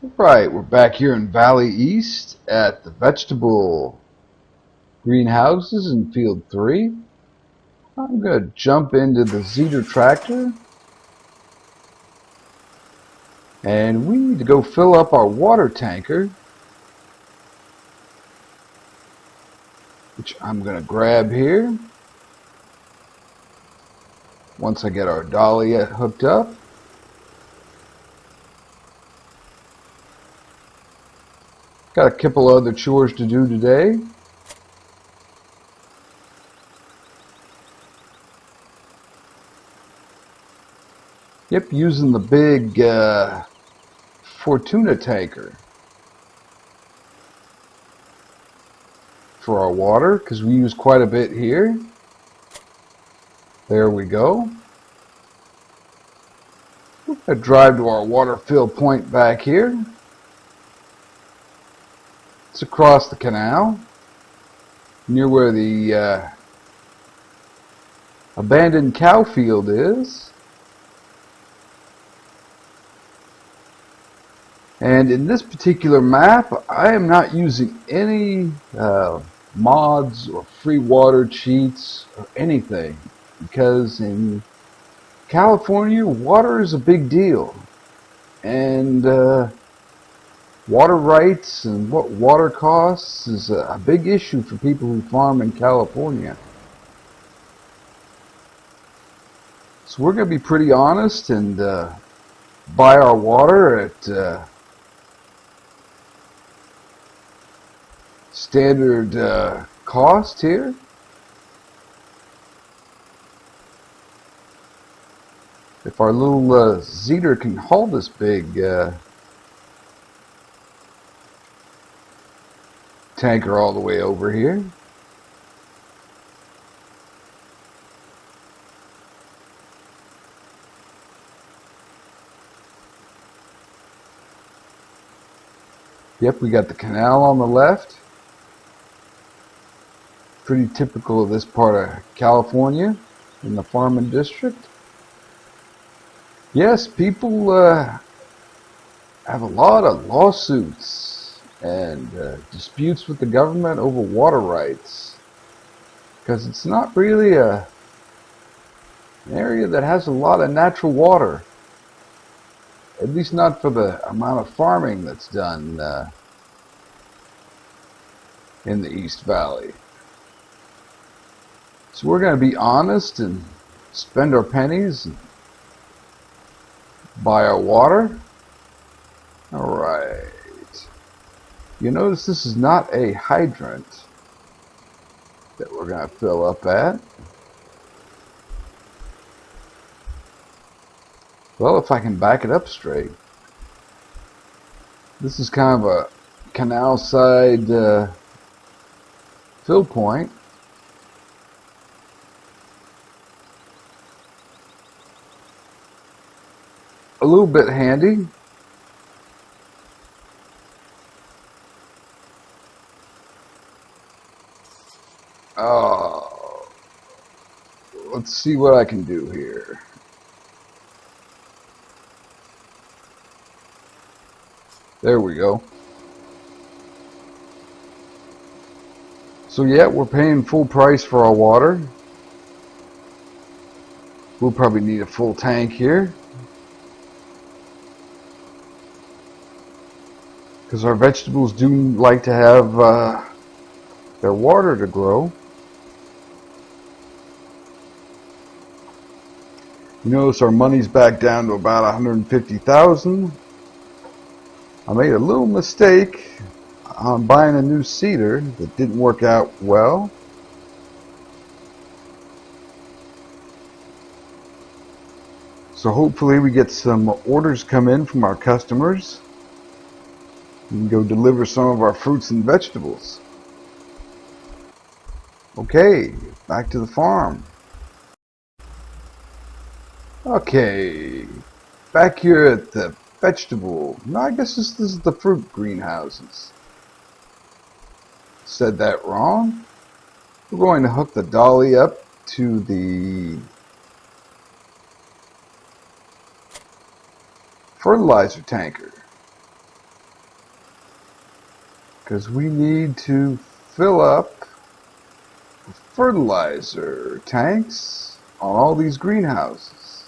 Right, we're back here in Valley East at the vegetable greenhouses in Field 3. I'm going to jump into the Zetor tractor and we need to go fill up our water tanker, which I'm going to grab here once I get our dolly hooked up. Got a couple other chores to do today. Yep, using the big Fortuna tanker for our water because we use quite a bit here. There we go. We're going to drive to our water fill point back here. It's across the canal near where the abandoned cow field is. And in this particular map, I am not using any mods or free water cheats or anything, because in California, water is a big deal. And water rights and what water costs is a big issue for people who farm in California. So we're going to be pretty honest and buy our water at standard cost here. If our little Zetor can haul this big tanker all the way over here. Yep, we got the canal on the left. Pretty typical of this part of California in the farming district. Yes, people have a lot of lawsuits and disputes with the government over water rights, because it's not really an area that has a lot of natural water, at least not for the amount of farming that's done in the East Valley. So we're going to be honest and spend our pennies and buy our water. Alright. You notice this is not a hydrant that we're going to fill up at. Well, if I can back it up straight. This is kind of a canal side fill point. A little bit handy. Let's see what I can do here. There we go. So yeah, we're paying full price for our water. We'll probably need a full tank here, because our vegetables do like to have their water to grow. You notice our money's back down to about 150,000. I made a little mistake on buying a new seeder that didn't work out well. So hopefully we get some orders come in from our customers. We can go deliver some of our fruits and vegetables. Okay, back to the farm. Okay, back here at the vegetable. No, I guess this is the fruit greenhouses. Said that wrong. We're going to hook the dolly up to the fertilizer tanker. because we need to fill up fertilizer tanks on all these greenhouses.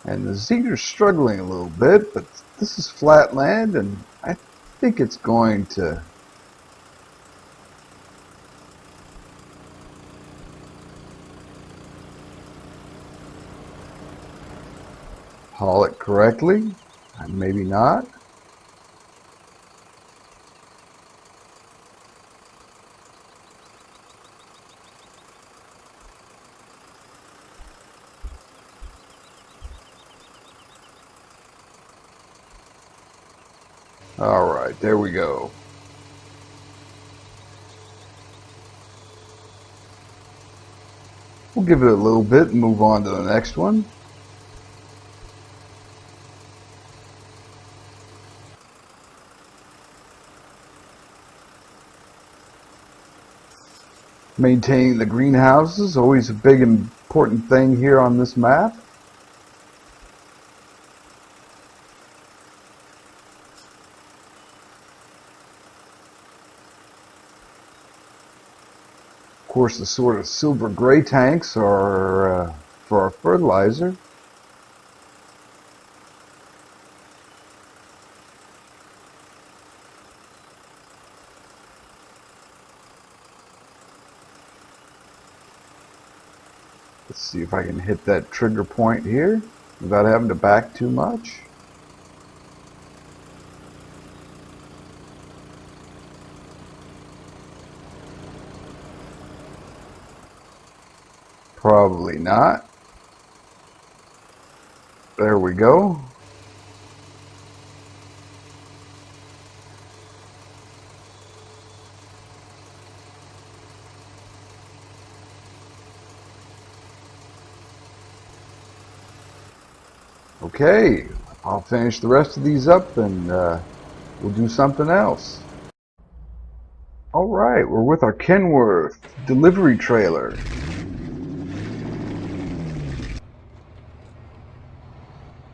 And the Zetor's struggling a little bit, but this is flat land, and I think it's going to haul it correctly, and maybe not. Alright, there we go. We'll give it a little bit and move on to the next one. Maintaining the greenhouses, always a big important thing here on this map. Of course, the sort of silver gray tanks are for our fertilizer. Let's see if I can hit that trigger point here without having to back too much. Probably not. There we go. Okay, I'll finish the rest of these up and we'll do something else. Alright, we're with our Kenworth delivery trailer.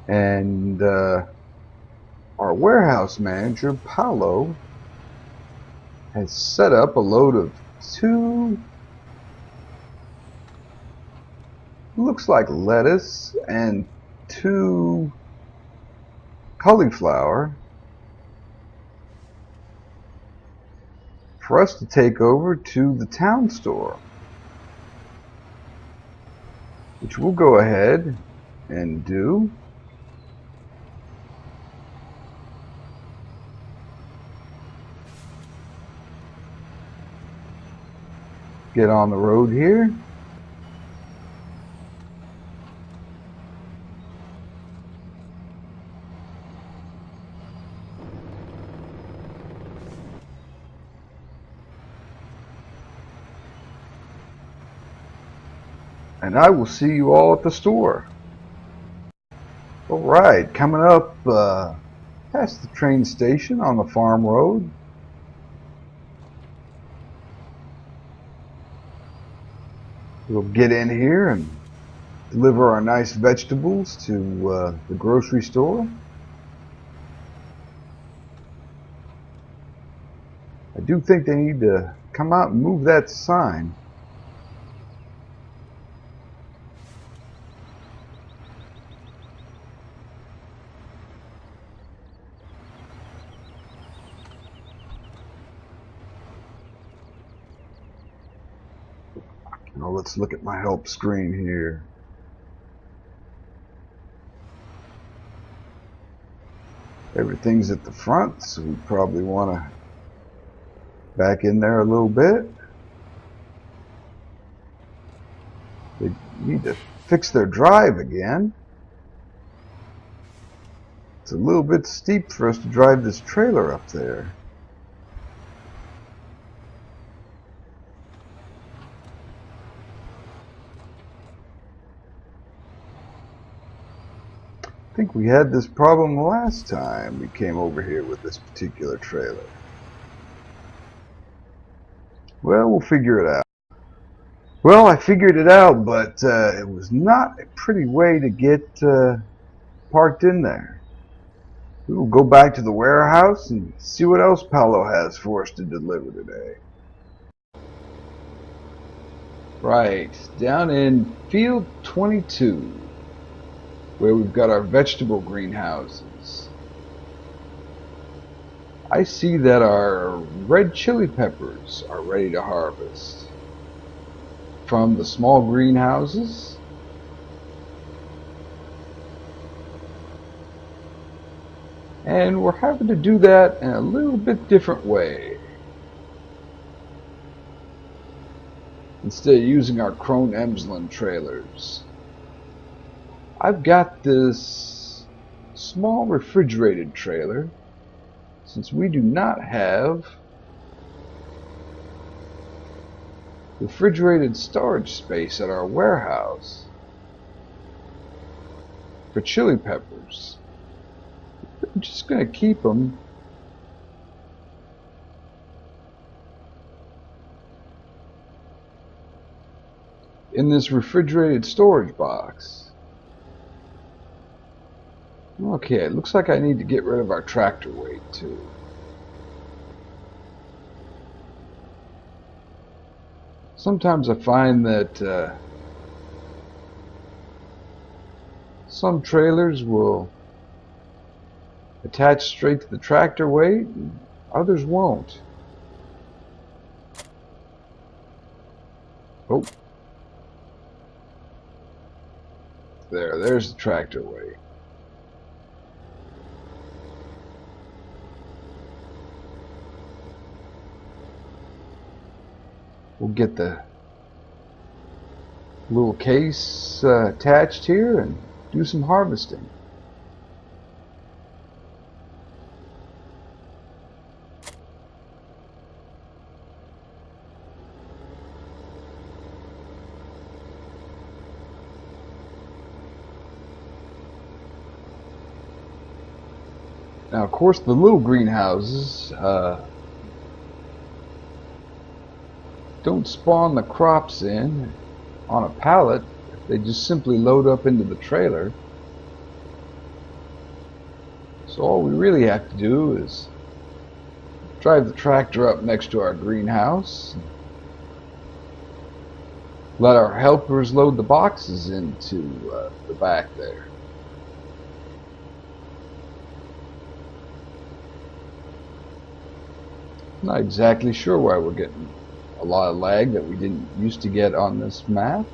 And our warehouse manager, Paolo, has set up a load of two, looks like lettuce, and two cauliflower for us to take over to the town store, which we'll go ahead and do. Get on the road here. And I will see you all at the store. Alright, coming up past the train station on the farm road. We'll get in here and deliver our nice vegetables to the grocery store. I do think they need to come out and move that sign. Now let's look at my help screen here. Everything's at the front, so we probably want to back in there a little bit. They need to fix their drive again. It's a little bit steep for us to drive this trailer up there. I think we had this problem the last time we came over here with this particular trailer. Well, we'll figure it out. Well, I figured it out, but it was not a pretty way to get parked in there. We will go back to the warehouse and see what else Paolo has for us to deliver today. Right, down in field 22, where we've got our vegetable greenhouses. I see that our red chili peppers are ready to harvest from the small greenhouses. And we're having to do that in a little bit different way. Instead of using our Krone Emsland trailers, I've got this small refrigerated trailer, since we do not have refrigerated storage space at our warehouse for chili peppers. I'm just going to keep them in this refrigerated storage box. Okay, it looks like I need to get rid of our tractor weight too. Sometimes I find that some trailers will attach straight to the tractor weight and others won't. Oh. There's the tractor weight. We'll get the little case attached here and do some harvesting. Now, of course, the little greenhouses don't spawn the crops in on a pallet. They just simply load up into the trailer. So all we really have to do is drive the tractor up next to our greenhouse, let our helpers load the boxes into the back there. Not exactly sure why we're getting a lot of lag that we didn't used to get on this map.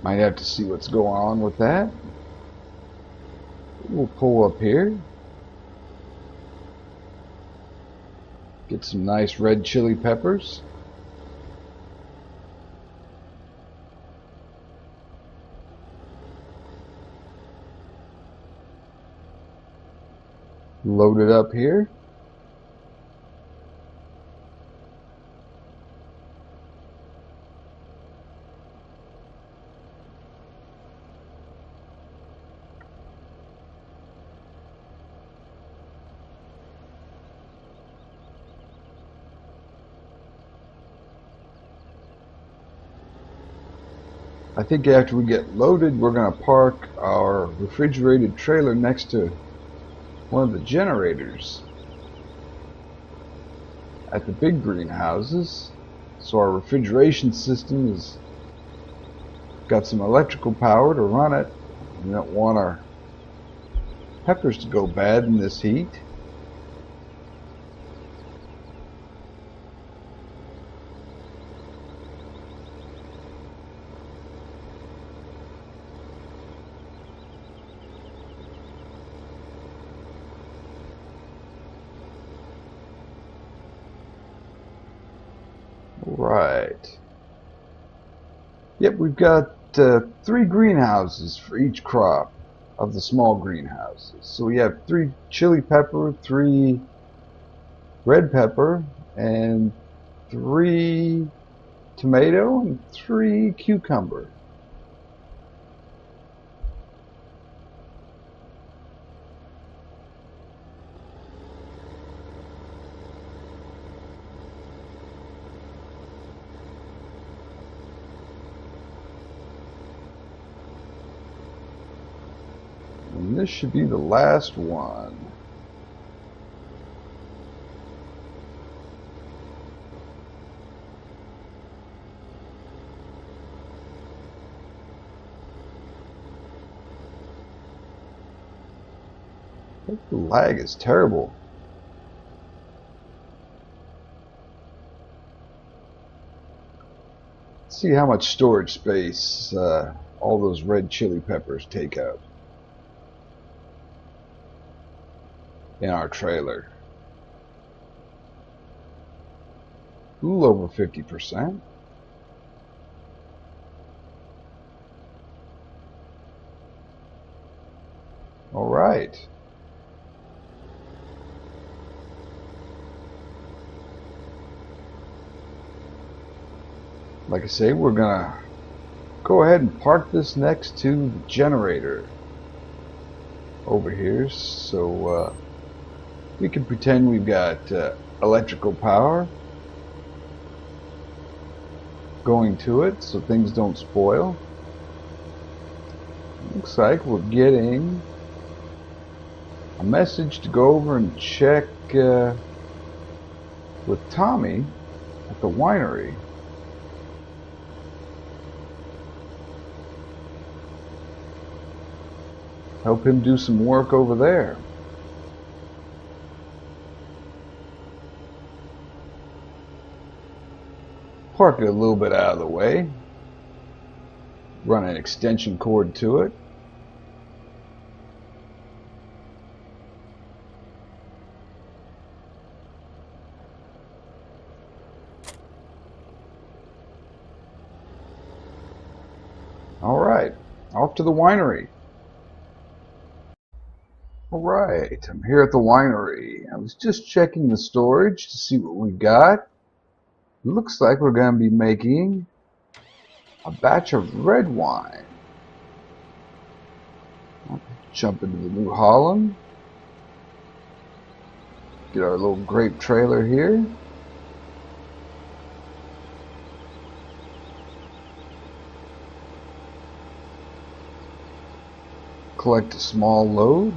Might have to see what's going on with that. We'll pull up here. Get some nice red chili peppers. Load it up here. I think after we get loaded, we're going to park our refrigerated trailer next to one of the generators at the big greenhouses, so our refrigeration system has got some electrical power to run it. We don't want our peppers to go bad in this heat. Right. Yep, we've got 3 greenhouses for each crop of the small greenhouses. So we have 3 chili pepper, 3 red pepper, and 3 tomato, and 3 cucumber. this should be the last one. The lag is terrible. Let's see how much storage space all those red chili peppers take up in our trailer. A little over 50%. All right. Like I say, we're gonna go ahead and park this next to the generator over here, so we can pretend we've got electrical power going to it, so things don't spoil. Looks like we're getting a message to go over and check with Tommy at the winery. Help him do some work over there. Park it a little bit out of the way. Run an extension cord to it. All right, off to the winery. Alright, I'm here at the winery. I was just checking the storage to see what we got. Looks like we're going to be making a batch of red wine. I'll jump into the New Holland. Get our little grape trailer here. Collect a small load.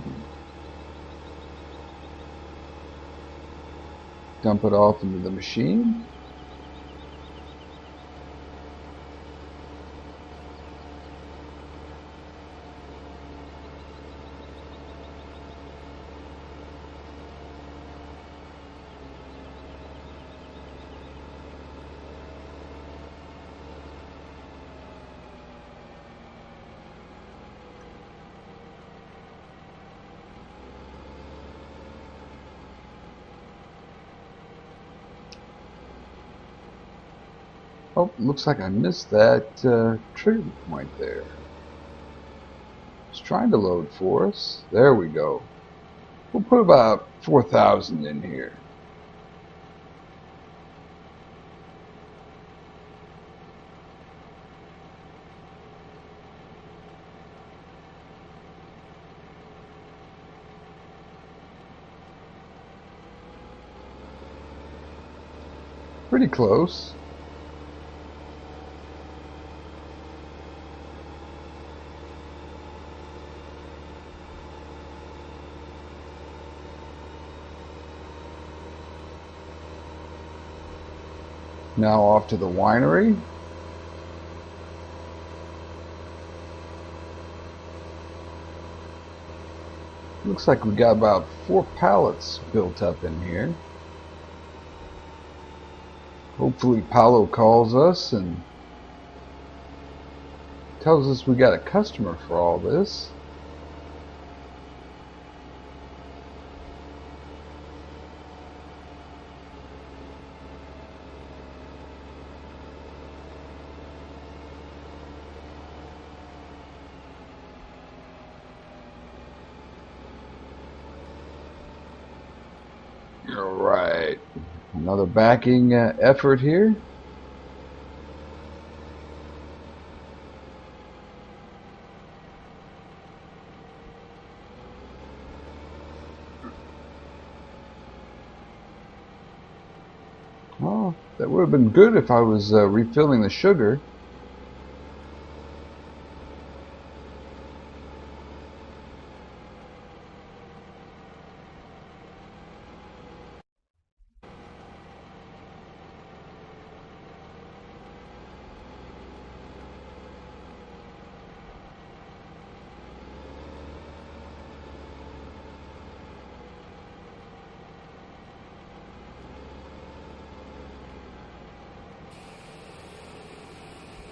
Dump it off into the machine. Oh, looks like I missed that trigger point there. It's trying to load for us. There we go. We'll put about 4,000 in here. Pretty close. Now off to the winery. Looks like we got about 4 pallets built up in here. Hopefully Paolo calls us and tells us we got a customer for all this. Alright, another backing effort here. Well, that would have been good if I was refilling the sugar.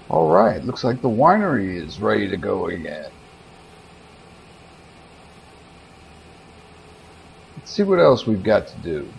Alright, looks like the winery is ready to go again. Let's see what else we've got to do.